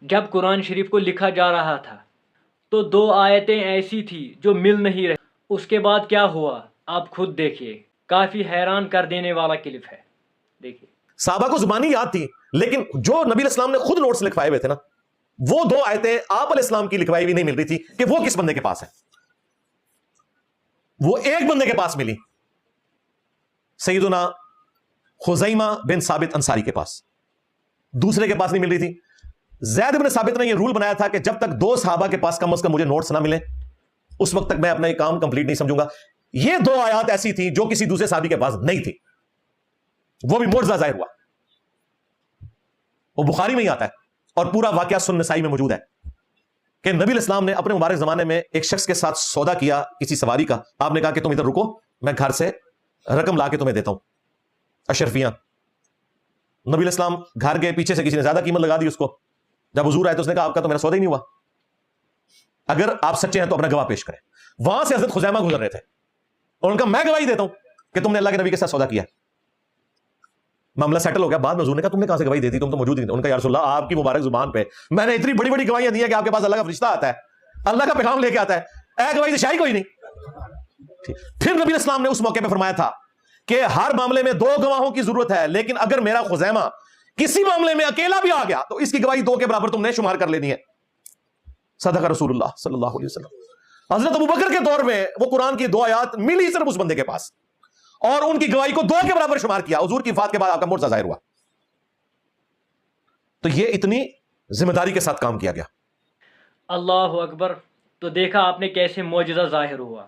جب قرآن شریف کو لکھا جا رہا تھا تو 2 آیتیں ایسی تھی جو مل نہیں رہی. اس کے بعد کیا ہوا آپ خود دیکھیے. کافی حیران کر دینے والا کلپ ہے. دیکھیے صحابہ کو زبانی یاد تھی، لیکن جو نبی علیہ السلام نے خود نوٹس لکھوائے ہوئے تھے نا، وہ 2 آیتیں آپ علیہ السلام کی لکھوائی ہوئی نہیں مل رہی تھی کہ وہ کس بندے کے پاس ہے. وہ ایک بندے کے پاس ملی، سیدنا خزیمہ بن ثابت انصاری کے پاس. دوسرے کے پاس نہیں مل رہی تھی. زید بن ثابت نے یہ رول بنایا تھا کہ جب تک 2 صحابہ کے پاس کم از کم مجھے نوٹس نہ ملے اس وقت تک میں اپنا یہ کام کمپلیٹ نہیں سمجھوں گا. یہ 2 آیات ایسی تھی جو کسی دوسرے صحابی کے پاس نہیں تھی. وہ بھی معجزہ ظاہر ہوا. وہ بخاری میں ہی آتا ہے اور پورا واقعہ سنن نسائی میں موجود ہے کہ نبی علیہ السلام نے اپنے مبارک زمانے میں ایک شخص کے ساتھ سودا کیا کسی سواری کا. آپ نے کہا کہ تم ادھر رکو، میں گھر سے رقم لا کے تمہیں دیتا ہوں، اشرفیاں. نبی علیہ السلام گھر کے پیچھے سے کسی نے زیادہ قیمت لگا دی اس کو. جب حضور آئے تو اس نے کہا آپ کا تو میرا سودا ہی نہیں ہوا، اگر آپ سچے ہیں تو اپنا گواہ پیش کریں. وہاں سے حضرت خزیمہ گزر رہے تھے اور ان کا میں گواہی دیتا ہوں کہ تم نے اللہ کے نبی کے ساتھ سودا کیا. معاملہ سیٹل ہو گیا. بعد میں حضور نے کہا تم نے کہاں سے گواہی دے دی، تم تو موجود ہی نہیں. ان کا یا رسول اللہ آپ کی مبارک زبان پہ میں نے اتنی بڑی بڑی گواہیاں دی ہیں کہ آپ کے پاس اللہ کا فرشتہ آتا ہے، اللہ کا پیغام لے کے آتا ہے، گواہی تو شاہی کوئی نہیں. پھر نبی اسلام نے اس موقع پہ فرمایا تھا کہ ہر معاملے میں 2 گواہوں کی ضرورت ہے، لیکن اگر میرا خزیمہ کسی معاملے میں اکیلا بھی آ گیا تو اس کی گواہی 2 کے برابر تم نے شمار کر لینی ہے. صدق رسول اللہ صلی اللہ علیہ وسلم. حضرت ابوبکر کے دور میں وہ قرآن کی 2 آیات ملی صرف اس بندے کے پاس اور ان کی گواہی کو 2 کے برابر شمار کیا. حضور کی وفات کے بعد آپ کا معجزہ ظاہر ہوا. تو یہ اتنی ذمہ داری کے ساتھ کام کیا گیا. اللہ اکبر. تو دیکھا آپ نے کیسے معجزہ ظاہر ہوا.